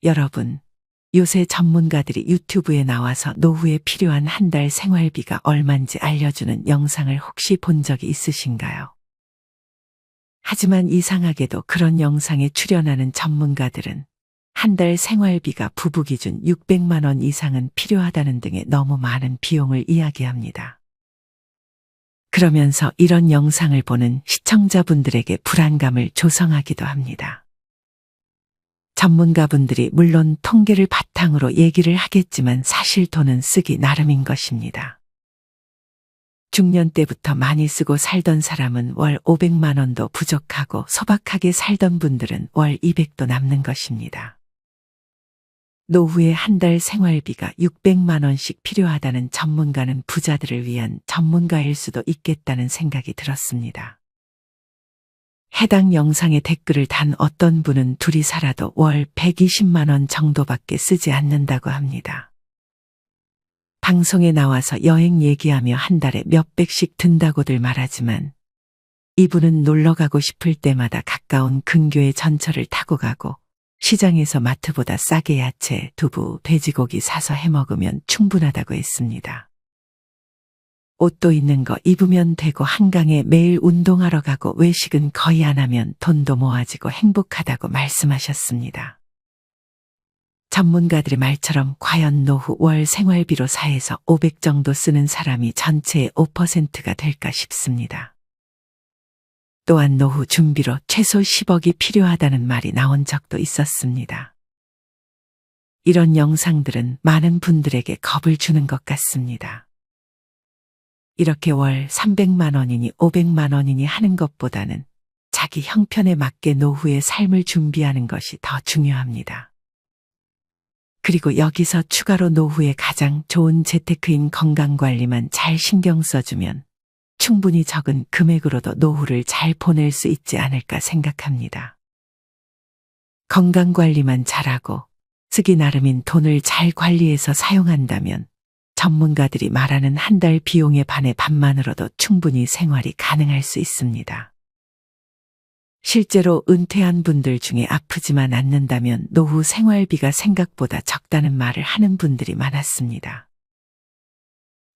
여러분, 요새 전문가들이 유튜브에 나와서 노후에 필요한 한 달 생활비가 얼만지 알려주는 영상을 혹시 본 적이 있으신가요? 하지만 이상하게도 그런 영상에 출연하는 전문가들은 한 달 생활비가 부부 기준 600만 원 이상은 필요하다는 등의 너무 많은 비용을 이야기합니다. 그러면서 이런 영상을 보는 시청자분들에게 불안감을 조성하기도 합니다. 전문가분들이 물론 통계를 바탕으로 얘기를 하겠지만 사실 돈은 쓰기 나름인 것입니다. 중년 때부터 많이 쓰고 살던 사람은 월 500만 원도 부족하고 소박하게 살던 분들은 월 200도 남는 것입니다. 노후에 한 달 생활비가 600만 원씩 필요하다는 전문가는 부자들을 위한 전문가일 수도 있겠다는 생각이 들었습니다. 해당 영상에 댓글을 단 어떤 분은 둘이 살아도 월 120만 원 정도밖에 쓰지 않는다고 합니다. 방송에 나와서 여행 얘기하며 한 달에 몇백씩 든다고들 말하지만 이분은 놀러 가고 싶을 때마다 가까운 근교의 전철을 타고 가고 시장에서 마트보다 싸게 야채, 두부, 돼지고기 사서 해먹으면 충분하다고 했습니다. 옷도 있는 거 입으면 되고 한강에 매일 운동하러 가고 외식은 거의 안 하면 돈도 모아지고 행복하다고 말씀하셨습니다. 전문가들의 말처럼 과연 노후 월 생활비로 4에서 500 정도 쓰는 사람이 전체의 5%가 될까 싶습니다. 또한 노후 준비로 최소 10억이 필요하다는 말이 나온 적도 있었습니다. 이런 영상들은 많은 분들에게 겁을 주는 것 같습니다. 이렇게 월 300만 원이니 500만 원이니 하는 것보다는 자기 형편에 맞게 노후의 삶을 준비하는 것이 더 중요합니다. 그리고 여기서 추가로 노후에 가장 좋은 재테크인 건강관리만 잘 신경 써주면 충분히 적은 금액으로도 노후를 잘 보낼 수 있지 않을까 생각합니다. 건강관리만 잘하고 쓰기 나름인 돈을 잘 관리해서 사용한다면 전문가들이 말하는 한 달 비용의 반의 반만으로도 충분히 생활이 가능할 수 있습니다. 실제로 은퇴한 분들 중에 아프지만 않는다면 노후 생활비가 생각보다 적다는 말을 하는 분들이 많았습니다.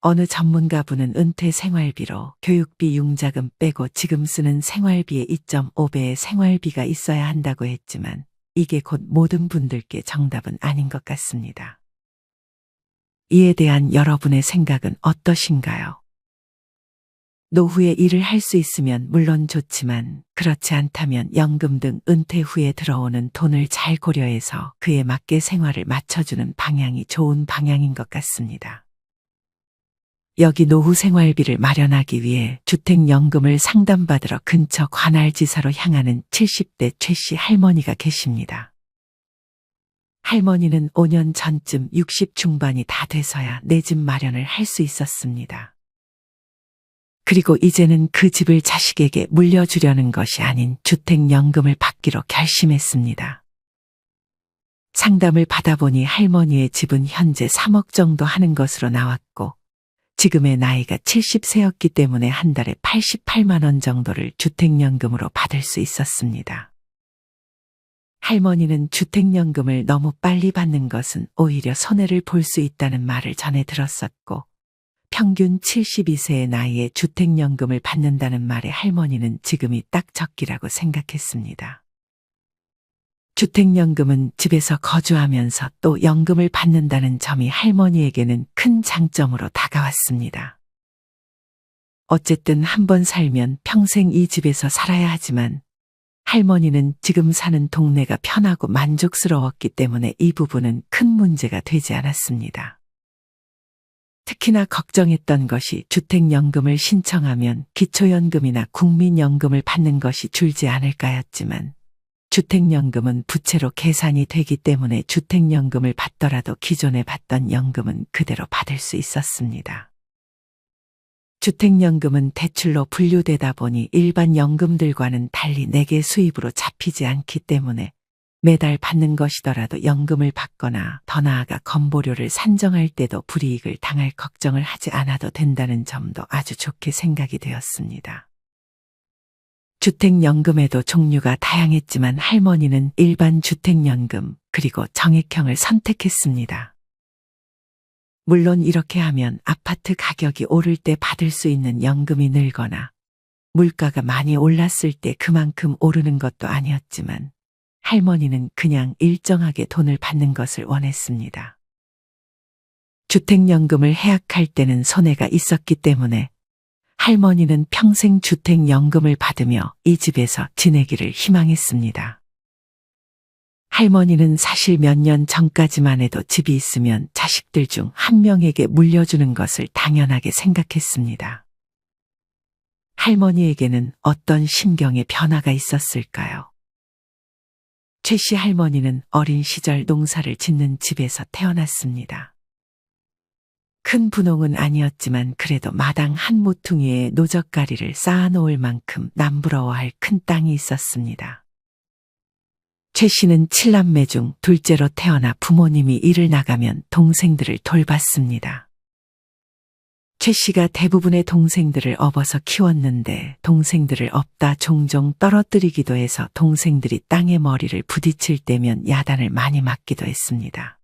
어느 전문가분은 은퇴 생활비로 교육비 융자금 빼고 지금 쓰는 생활비의 2.5배의 생활비가 있어야 한다고 했지만 이게 곧 모든 분들께 정답은 아닌 것 같습니다. 이에 대한 여러분의 생각은 어떠신가요? 노후에 일을 할 수 있으면 물론 좋지만 그렇지 않다면 연금 등 은퇴 후에 들어오는 돈을 잘 고려해서 그에 맞게 생활을 맞춰주는 방향이 좋은 방향인 것 같습니다. 여기 노후 생활비를 마련하기 위해 주택연금을 상담받으러 근처 관할지사로 향하는 70대 최 씨 할머니가 계십니다. 할머니는 5년 전쯤 60 중반이 다 돼서야 내 집 마련을 할 수 있었습니다. 그리고 이제는 그 집을 자식에게 물려주려는 것이 아닌 주택연금을 받기로 결심했습니다. 상담을 받아보니 할머니의 집은 현재 3억 정도 하는 것으로 나왔고 지금의 나이가 70세였기 때문에 한 달에 88만 원 정도를 주택연금으로 받을 수 있었습니다. 할머니는 주택연금을 너무 빨리 받는 것은 오히려 손해를 볼 수 있다는 말을 전해 들었었고 평균 72세의 나이에 주택연금을 받는다는 말에 할머니는 지금이 딱 적기라고 생각했습니다. 주택연금은 집에서 거주하면서 또 연금을 받는다는 점이 할머니에게는 큰 장점으로 다가왔습니다. 어쨌든 한번 살면 평생 이 집에서 살아야 하지만 할머니는 지금 사는 동네가 편하고 만족스러웠기 때문에 이 부분은 큰 문제가 되지 않았습니다. 특히나 걱정했던 것이 주택연금을 신청하면 기초연금이나 국민연금을 받는 것이 줄지 않을까였지만 주택연금은 부채로 계산이 되기 때문에 주택연금을 받더라도 기존에 받던 연금은 그대로 받을 수 있었습니다. 주택연금은 대출로 분류되다 보니 일반 연금들과는 달리 내게 수입으로 잡히지 않기 때문에 매달 받는 것이더라도 연금을 받거나 더 나아가 건보료를 산정할 때도 불이익을 당할 걱정을 하지 않아도 된다는 점도 아주 좋게 생각이 되었습니다. 주택연금에도 종류가 다양했지만 할머니는 일반 주택연금, 그리고 정액형을 선택했습니다. 물론 이렇게 하면 아파트 가격이 오를 때 받을 수 있는 연금이 늘거나 물가가 많이 올랐을 때 그만큼 오르는 것도 아니었지만 할머니는 그냥 일정하게 돈을 받는 것을 원했습니다. 주택연금을 해약할 때는 손해가 있었기 때문에 할머니는 평생 주택연금을 받으며 이 집에서 지내기를 희망했습니다. 할머니는 사실 몇 년 전까지만 해도 집이 있으면 자식들 중 한 명에게 물려주는 것을 당연하게 생각했습니다. 할머니에게는 어떤 심경의 변화가 있었을까요? 최 씨 할머니는 어린 시절 농사를 짓는 집에서 태어났습니다. 큰 분홍은 아니었지만 그래도 마당 한 모퉁이에 노젓가리를 쌓아놓을 만큼 남부러워할 큰 땅이 있었습니다. 최 씨는 7남매 중 둘째로 태어나 부모님이 일을 나가면 동생들을 돌봤습니다. 최 씨가 대부분의 동생들을 업어서 키웠는데 동생들을 업다 종종 떨어뜨리기도 해서 동생들이 땅에 머리를 부딪힐 때면 야단을 많이 맞기도 했습니다.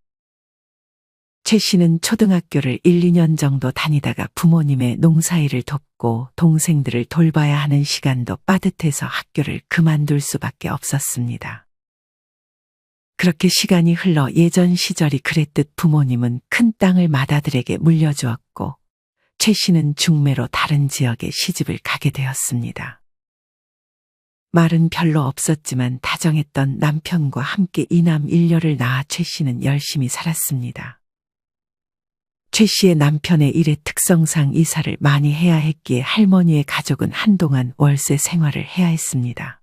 최 씨는 초등학교를 1, 2년 정도 다니다가 부모님의 농사일을 돕고 동생들을 돌봐야 하는 시간도 빠듯해서 학교를 그만둘 수밖에 없었습니다. 그렇게 시간이 흘러 예전 시절이 그랬듯 부모님은 큰 땅을 맏아들에게 물려주었고 최 씨는 중매로 다른 지역에 시집을 가게 되었습니다. 말은 별로 없었지만 다정했던 남편과 함께 이남 일녀를 낳아 최 씨는 열심히 살았습니다. 최 씨의 남편의 일의 특성상 이사를 많이 해야 했기에 할머니의 가족은 한동안 월세 생활을 해야 했습니다.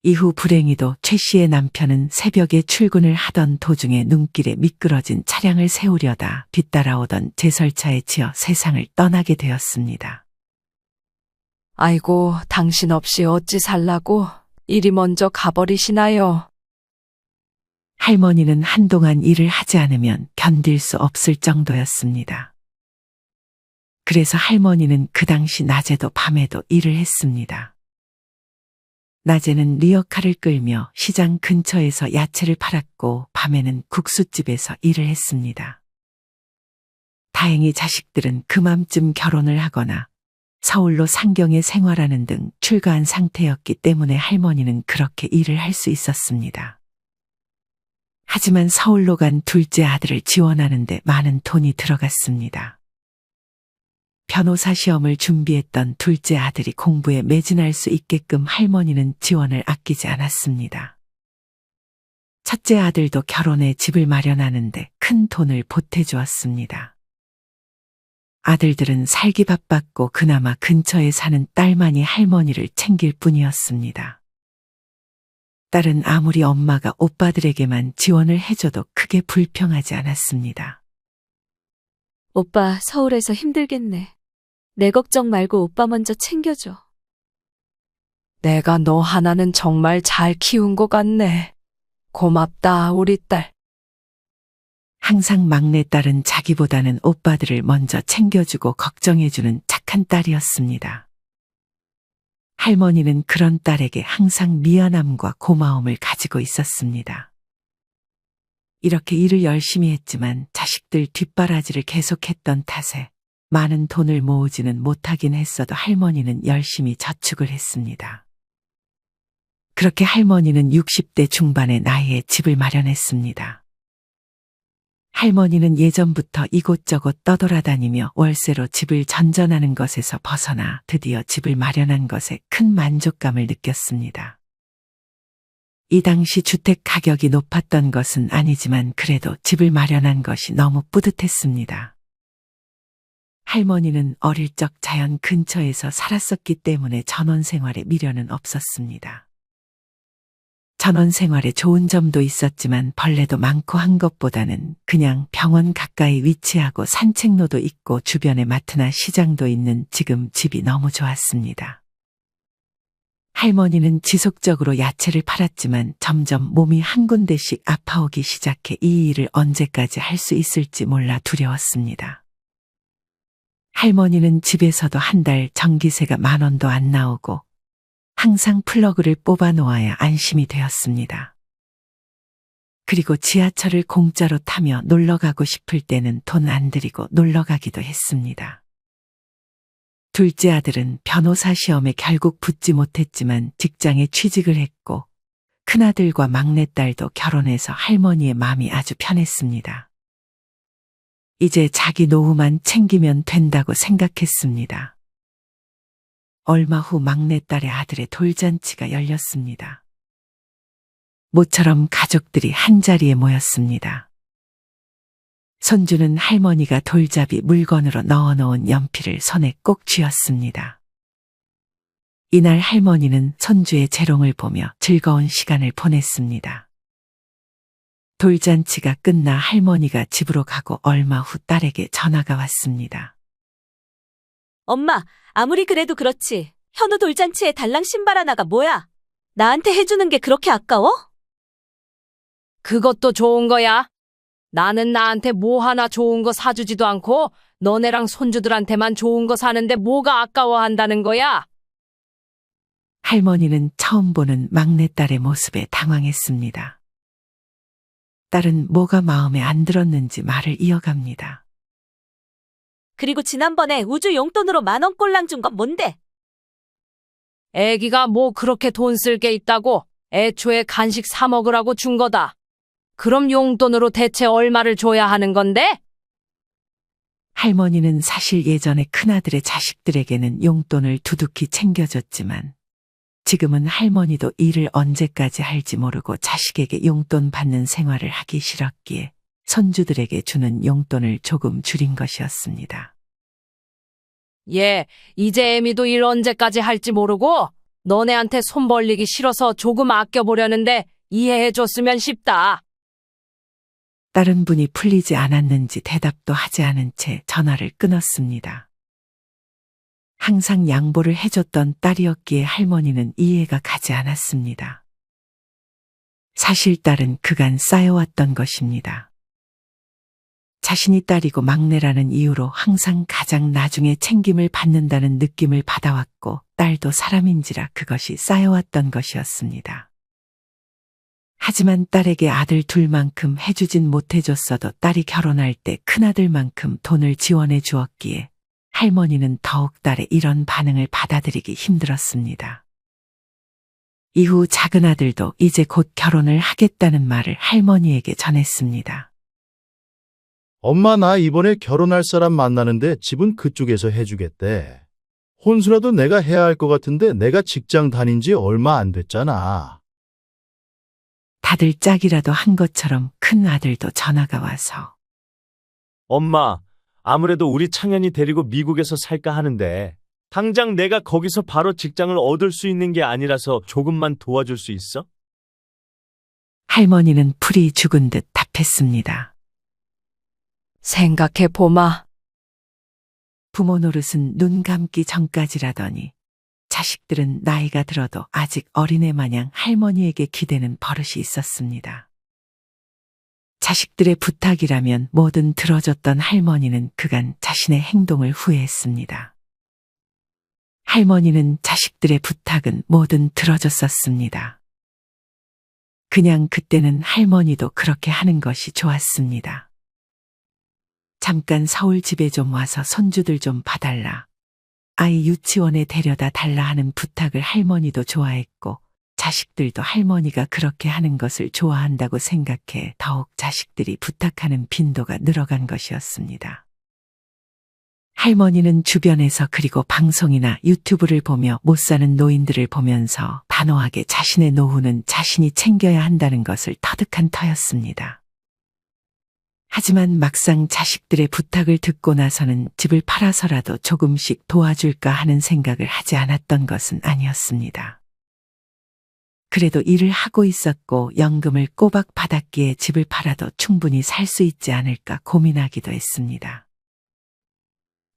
이후 불행히도 최 씨의 남편은 새벽에 출근을 하던 도중에 눈길에 미끄러진 차량을 세우려다 뒤따라오던 제설차에 치여 세상을 떠나게 되었습니다. 아이고, 당신 없이 어찌 살라고 이리 먼저 가버리시나요? 할머니는 한동안 일을 하지 않으면 견딜 수 없을 정도였습니다. 그래서 할머니는 그 당시 낮에도 밤에도 일을 했습니다. 낮에는 리어카를 끌며 시장 근처에서 야채를 팔았고 밤에는 국수집에서 일을 했습니다. 다행히 자식들은 그맘쯤 결혼을 하거나 서울로 상경에 생활하는 등 출가한 상태였기 때문에 할머니는 그렇게 일을 할 수 있었습니다. 하지만 서울로 간 둘째 아들을 지원하는데 많은 돈이 들어갔습니다. 변호사 시험을 준비했던 둘째 아들이 공부에 매진할 수 있게끔 할머니는 지원을 아끼지 않았습니다. 첫째 아들도 결혼해 집을 마련하는데 큰 돈을 보태주었습니다. 아들들은 살기 바빴고 그나마 근처에 사는 딸만이 할머니를 챙길 뿐이었습니다. 딸은 아무리 엄마가 오빠들에게만 지원을 해줘도 크게 불평하지 않았습니다. 오빠 서울에서 힘들겠네. 내 걱정 말고 오빠 먼저 챙겨줘. 내가 너 하나는 정말 잘 키운 것 같네. 고맙다, 우리 딸. 항상 막내딸은 자기보다는 오빠들을 먼저 챙겨주고 걱정해주는 착한 딸이었습니다. 할머니는 그런 딸에게 항상 미안함과 고마움을 가지고 있었습니다. 이렇게 일을 열심히 했지만 자식들 뒷바라지를 계속했던 탓에 많은 돈을 모으지는 못하긴 했어도 할머니는 열심히 저축을 했습니다. 그렇게 할머니는 60대 중반의 나이에 집을 마련했습니다. 할머니는 예전부터 이곳저곳 떠돌아다니며 월세로 집을 전전하는 것에서 벗어나 드디어 집을 마련한 것에 큰 만족감을 느꼈습니다. 이 당시 주택 가격이 높았던 것은 아니지만 그래도 집을 마련한 것이 너무 뿌듯했습니다. 할머니는 어릴 적 자연 근처에서 살았었기 때문에 전원 생활에 미련은 없었습니다. 전원 생활에 좋은 점도 있었지만 벌레도 많고 한 것보다는 그냥 병원 가까이 위치하고 산책로도 있고 주변에 마트나 시장도 있는 지금 집이 너무 좋았습니다. 할머니는 지속적으로 야채를 팔았지만 점점 몸이 한 군데씩 아파오기 시작해 이 일을 언제까지 할 수 있을지 몰라 두려웠습니다. 할머니는 집에서도 한 달 전기세가 10,000원도 안 나오고 항상 플러그를 뽑아 놓아야 안심이 되었습니다. 그리고 지하철을 공짜로 타며 놀러 가고 싶을 때는 돈 안 들이고 놀러 가기도 했습니다. 둘째 아들은 변호사 시험에 결국 붙지 못했지만 직장에 취직을 했고, 큰아들과 막내딸도 결혼해서 할머니의 마음이 아주 편했습니다. 이제 자기 노후만 챙기면 된다고 생각했습니다. 얼마 후 막내딸의 아들의 돌잔치가 열렸습니다. 모처럼 가족들이 한자리에 모였습니다. 손주는 할머니가 돌잡이 물건으로 넣어놓은 연필을 손에 꼭 쥐었습니다. 이날 할머니는 손주의 재롱을 보며 즐거운 시간을 보냈습니다. 돌잔치가 끝나 할머니가 집으로 가고 얼마 후 딸에게 전화가 왔습니다. 엄마, 아무리 그래도 그렇지. 현우 돌잔치에 달랑 신발 하나가 뭐야? 나한테 해주는 게 그렇게 아까워? 그것도 좋은 거야. 나는 나한테 뭐 하나 좋은 거 사주지도 않고 너네랑 손주들한테만 좋은 거 사는데 뭐가 아까워한다는 거야? 할머니는 처음 보는 막내딸의 모습에 당황했습니다. 딸은 뭐가 마음에 안 들었는지 말을 이어갑니다. 그리고 지난번에 우주 용돈으로 10,000원 꼴랑 준 건 뭔데? 애기가 뭐 그렇게 돈 쓸 게 있다고 애초에 간식 사 먹으라고 준 거다. 그럼 용돈으로 대체 얼마를 줘야 하는 건데? 할머니는 사실 예전에 큰아들의 자식들에게는 용돈을 두둑히 챙겨줬지만 지금은 할머니도 일을 언제까지 할지 모르고 자식에게 용돈 받는 생활을 하기 싫었기에 손주들에게 주는 용돈을 조금 줄인 것이었습니다. 얘, 이제 애미도 일 언제까지 할지 모르고 너네한테 손 벌리기 싫어서 조금 아껴보려는데 이해해줬으면 싶다. 다른 분이 풀리지 않았는지 대답도 하지 않은 채 전화를 끊었습니다. 항상 양보를 해줬던 딸이었기에 할머니는 이해가 가지 않았습니다. 사실 딸은 그간 쌓여왔던 것입니다. 자신이 딸이고 막내라는 이유로 항상 가장 나중에 챙김을 받는다는 느낌을 받아왔고 딸도 사람인지라 그것이 쌓여왔던 것이었습니다. 하지만 딸에게 아들 둘만큼 해주진 못해줬어도 딸이 결혼할 때 큰아들만큼 돈을 지원해 주었기에 할머니는 더욱 딸의 이런 반응을 받아들이기 힘들었습니다. 이후 작은 아들도 이제 곧 결혼을 하겠다는 말을 할머니에게 전했습니다. 엄마, 나 이번에 결혼할 사람 만나는데 집은 그쪽에서 해주겠대. 혼수라도 내가 해야 할 것 같은데 내가 직장 다닌 지 얼마 안 됐잖아. 다들 짝이라도 한 것처럼 큰 아들도 전화가 와서 엄마, 아무래도 우리 창현이 데리고 미국에서 살까 하는데 당장 내가 거기서 바로 직장을 얻을 수 있는 게 아니라서 조금만 도와줄 수 있어? 할머니는 풀이 죽은 듯 답했습니다. 생각해 보마. 부모 노릇은 눈 감기 전까지라더니 자식들은 나이가 들어도 아직 어린애 마냥 할머니에게 기대는 버릇이 있었습니다. 자식들의 부탁이라면 뭐든 들어줬던 할머니는 그간 자신의 행동을 후회했습니다. 할머니는 자식들의 부탁은 뭐든 들어줬었습니다. 그냥 그때는 할머니도 그렇게 하는 것이 좋았습니다. 잠깐 서울 집에 좀 와서 손주들 좀 봐달라. 아이 유치원에 데려다 달라 하는 부탁을 할머니도 좋아했고 자식들도 할머니가 그렇게 하는 것을 좋아한다고 생각해 더욱 자식들이 부탁하는 빈도가 늘어간 것이었습니다. 할머니는 주변에서 그리고 방송이나 유튜브를 보며 못 사는 노인들을 보면서 단호하게 자신의 노후는 자신이 챙겨야 한다는 것을 터득한 터였습니다. 하지만 막상 자식들의 부탁을 듣고 나서는 집을 팔아서라도 조금씩 도와줄까 하는 생각을 하지 않았던 것은 아니었습니다. 그래도 일을 하고 있었고 연금을 꼬박 받았기에 집을 팔아도 충분히 살 수 있지 않을까 고민하기도 했습니다.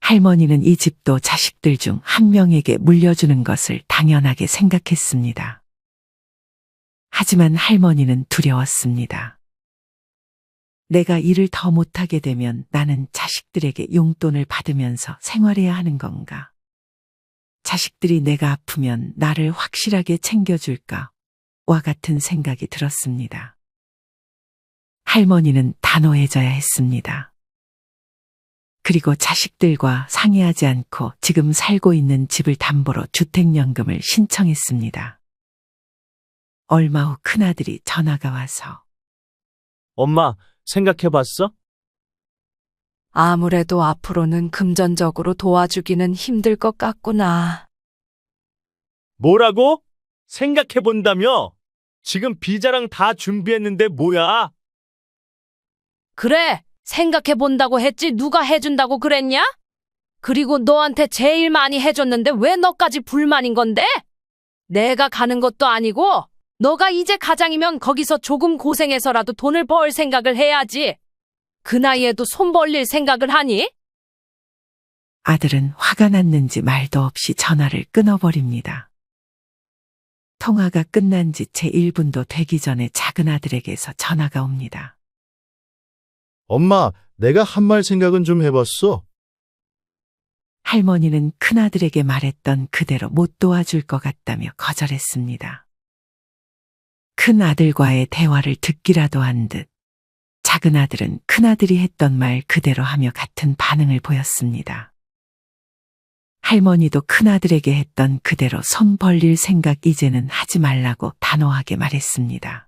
할머니는 이 집도 자식들 중 한 명에게 물려주는 것을 당연하게 생각했습니다. 하지만 할머니는 두려웠습니다. 내가 일을 더 못하게 되면 나는 자식들에게 용돈을 받으면서 생활해야 하는 건가? 자식들이 내가 아프면 나를 확실하게 챙겨줄까? 와 같은 생각이 들었습니다. 할머니는 단호해져야 했습니다. 그리고 자식들과 상의하지 않고 지금 살고 있는 집을 담보로 주택연금을 신청했습니다. 얼마 후 큰아들이 전화가 와서 엄마, 생각해봤어? 아무래도 앞으로는 금전적으로 도와주기는 힘들 것 같구나. 뭐라고? 생각해본다며? 지금 비자랑 다 준비했는데 뭐야? 그래, 생각해본다고 했지 누가 해준다고 그랬냐? 그리고 너한테 제일 많이 해줬는데 왜 너까지 불만인 건데? 내가 가는 것도 아니고 너가 이제 가장이면 거기서 조금 고생해서라도 돈을 벌 생각을 해야지. 그 나이에도 손 벌릴 생각을 하니? 아들은 화가 났는지 말도 없이 전화를 끊어버립니다. 통화가 끝난 지 채 1분도 되기 전에 작은 아들에게서 전화가 옵니다. 엄마, 내가 한 말 생각은 좀 해봤어. 할머니는 큰아들에게 말했던 그대로 못 도와줄 것 같다며 거절했습니다. 큰아들과의 대화를 듣기라도 한 듯 작은 아들은 큰아들이 했던 말 그대로 하며 같은 반응을 보였습니다. 할머니도 큰아들에게 했던 그대로 손 벌릴 생각 이제는 하지 말라고 단호하게 말했습니다.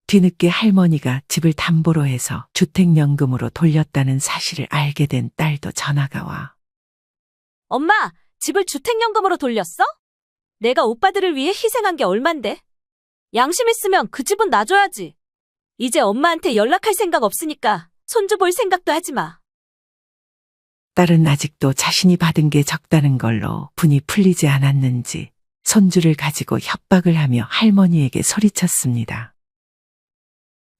뒤늦게 할머니가 집을 담보로 해서 주택연금으로 돌렸다는 사실을 알게 된 딸도 전화가 와 엄마, 집을 주택연금으로 돌렸어? 내가 오빠들을 위해 희생한 게 얼만데? 양심 있으면 그 집은 놔줘야지. 이제 엄마한테 연락할 생각 없으니까 손주 볼 생각도 하지 마. 딸은 아직도 자신이 받은 게 적다는 걸로 분이 풀리지 않았는지 손주를 가지고 협박을 하며 할머니에게 소리쳤습니다.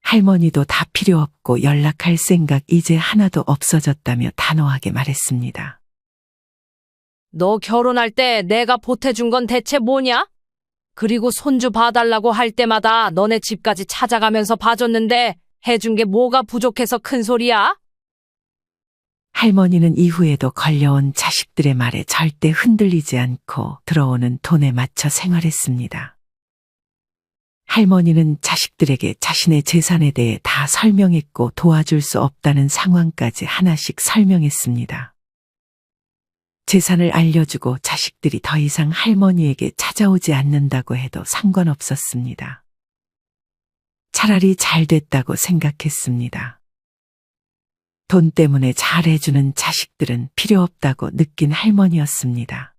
할머니도 다 필요 없고 연락할 생각 이제 하나도 없어졌다며 단호하게 말했습니다. 너 결혼할 때 내가 보태준 건 대체 뭐냐? 그리고 손주 봐달라고 할 때마다 너네 집까지 찾아가면서 봐줬는데 해준 게 뭐가 부족해서 큰 소리야? 할머니는 이후에도 걸려온 자식들의 말에 절대 흔들리지 않고 들어오는 돈에 맞춰 생활했습니다. 할머니는 자식들에게 자신의 재산에 대해 다 설명했고 도와줄 수 없다는 상황까지 하나씩 설명했습니다. 재산을 알려주고 자식들이 더 이상 할머니에게 찾아오지 않는다고 해도 상관없었습니다. 차라리 잘 됐다고 생각했습니다. 돈 때문에 잘해주는 자식들은 필요 없다고 느낀 할머니였습니다.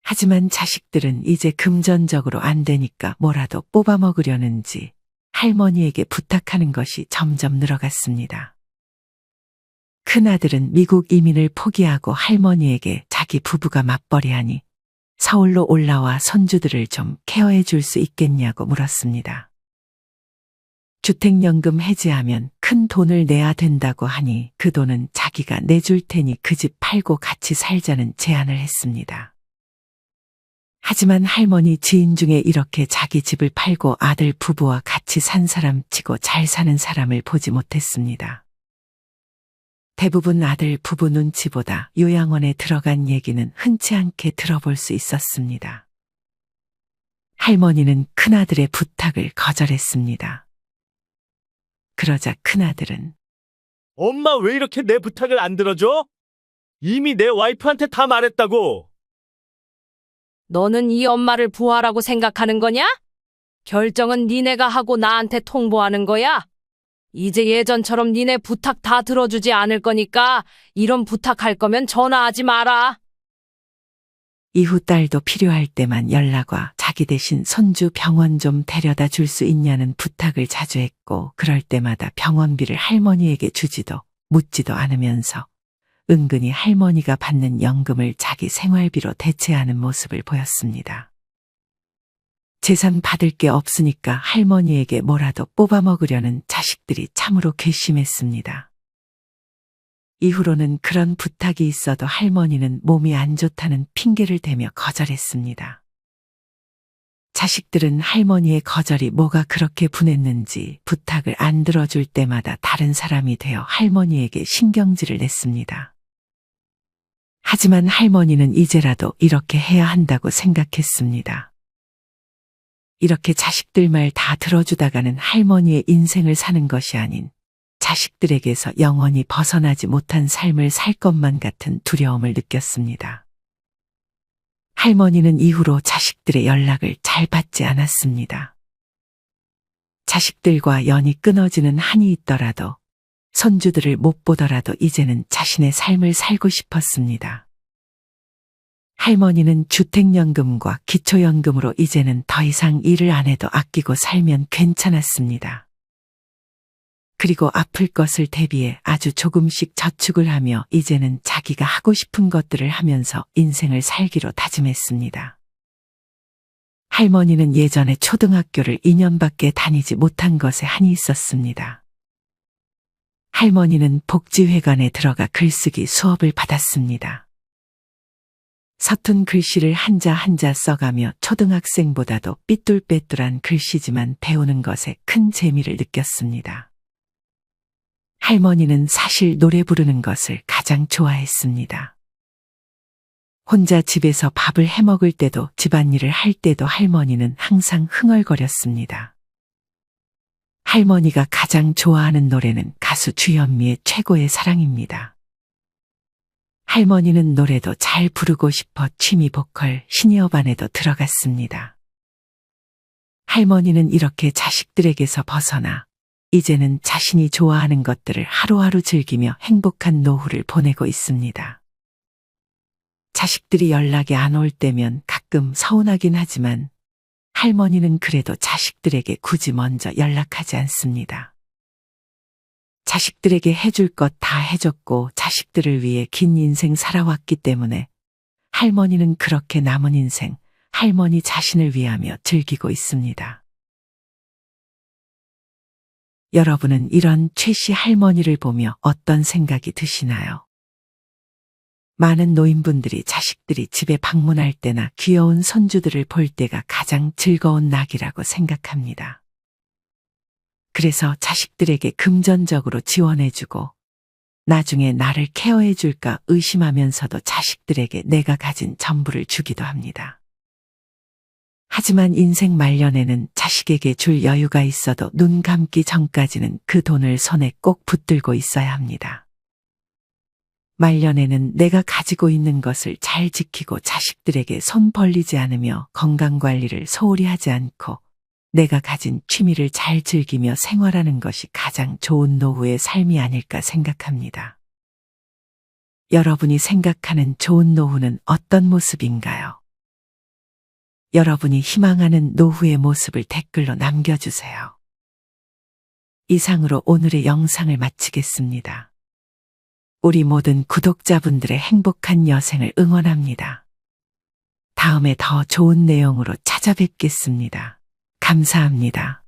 하지만 자식들은 이제 금전적으로 안 되니까 뭐라도 뽑아먹으려는지 할머니에게 부탁하는 것이 점점 늘어갔습니다. 큰아들은 미국 이민을 포기하고 할머니에게 자기 부부가 맞벌이하니 서울로 올라와 손주들을 좀 케어해 줄 수 있겠냐고 물었습니다. 주택연금 해지하면 큰 돈을 내야 된다고 하니 그 돈은 자기가 내줄 테니 그 집 팔고 같이 살자는 제안을 했습니다. 하지만 할머니 지인 중에 이렇게 자기 집을 팔고 아들 부부와 같이 산 사람 치고 잘 사는 사람을 보지 못했습니다. 대부분 아들 부부 눈치보다 요양원에 들어간 얘기는 흔치 않게 들어볼 수 있었습니다. 할머니는 큰아들의 부탁을 거절했습니다. 그러자 큰아들은 엄마 왜 이렇게 내 부탁을 안 들어줘? 이미 내 와이프한테 다 말했다고. 너는 이 엄마를 부하라고 생각하는 거냐? 결정은 니네가 하고 나한테 통보하는 거야. 이제 예전처럼 니네 부탁 다 들어주지 않을 거니까 이런 부탁할 거면 전화하지 마라. 이후 딸도 필요할 때만 연락 와 자기 대신 손주 병원 좀 데려다 줄 수 있냐는 부탁을 자주 했고 그럴 때마다 병원비를 할머니에게 주지도 묻지도 않으면서 은근히 할머니가 받는 연금을 자기 생활비로 대체하는 모습을 보였습니다. 재산 받을 게 없으니까 할머니에게 뭐라도 뽑아먹으려는 자식들이 참으로 괘씸했습니다. 이후로는 그런 부탁이 있어도 할머니는 몸이 안 좋다는 핑계를 대며 거절했습니다. 자식들은 할머니의 거절이 뭐가 그렇게 분했는지 부탁을 안 들어줄 때마다 다른 사람이 되어 할머니에게 신경질을 냈습니다. 하지만 할머니는 이제라도 이렇게 해야 한다고 생각했습니다. 이렇게 자식들 말 다 들어주다가는 할머니의 인생을 사는 것이 아닌 자식들에게서 영원히 벗어나지 못한 삶을 살 것만 같은 두려움을 느꼈습니다. 할머니는 이후로 자식들의 연락을 잘 받지 않았습니다. 자식들과 연이 끊어지는 한이 있더라도 손주들을 못 보더라도 이제는 자신의 삶을 살고 싶었습니다. 할머니는 주택연금과 기초연금으로 이제는 더 이상 일을 안 해도 아끼고 살면 괜찮았습니다. 그리고 아플 것을 대비해 아주 조금씩 저축을 하며 이제는 자기가 하고 싶은 것들을 하면서 인생을 살기로 다짐했습니다. 할머니는 예전에 초등학교를 2년밖에 다니지 못한 것에 한이 있었습니다. 할머니는 복지회관에 들어가 글쓰기 수업을 받았습니다. 서툰 글씨를 한자 한자 써가며 초등학생보다도 삐뚤빼뚤한 글씨지만 배우는 것에 큰 재미를 느꼈습니다. 할머니는 사실 노래 부르는 것을 가장 좋아했습니다. 혼자 집에서 밥을 해먹을 때도 집안일을 할 때도 할머니는 항상 흥얼거렸습니다. 할머니가 가장 좋아하는 노래는 가수 주현미의 최고의 사랑입니다. 할머니는 노래도 잘 부르고 싶어 취미 보컬 시니어반에도 들어갔습니다. 할머니는 이렇게 자식들에게서 벗어나 이제는 자신이 좋아하는 것들을 하루하루 즐기며 행복한 노후를 보내고 있습니다. 자식들이 연락이 안 올 때면 가끔 서운하긴 하지만 할머니는 그래도 자식들에게 굳이 먼저 연락하지 않습니다. 자식들에게 해줄 것 다 해줬고 자식들을 위해 긴 인생 살아왔기 때문에 할머니는 그렇게 남은 인생 할머니 자신을 위하며 즐기고 있습니다. 여러분은 이런 최씨 할머니를 보며 어떤 생각이 드시나요? 많은 노인분들이 자식들이 집에 방문할 때나 귀여운 손주들을 볼 때가 가장 즐거운 낙이라고 생각합니다. 그래서 자식들에게 금전적으로 지원해주고 나중에 나를 케어해줄까 의심하면서도 자식들에게 내가 가진 전부를 주기도 합니다. 하지만 인생 말년에는 자식에게 줄 여유가 있어도 눈 감기 전까지는 그 돈을 손에 꼭 붙들고 있어야 합니다. 말년에는 내가 가지고 있는 것을 잘 지키고 자식들에게 손 벌리지 않으며 건강관리를 소홀히 하지 않고 내가 가진 취미를 잘 즐기며 생활하는 것이 가장 좋은 노후의 삶이 아닐까 생각합니다. 여러분이 생각하는 좋은 노후는 어떤 모습인가요? 여러분이 희망하는 노후의 모습을 댓글로 남겨주세요. 이상으로 오늘의 영상을 마치겠습니다. 우리 모든 구독자분들의 행복한 여생을 응원합니다. 다음에 더 좋은 내용으로 찾아뵙겠습니다. 감사합니다.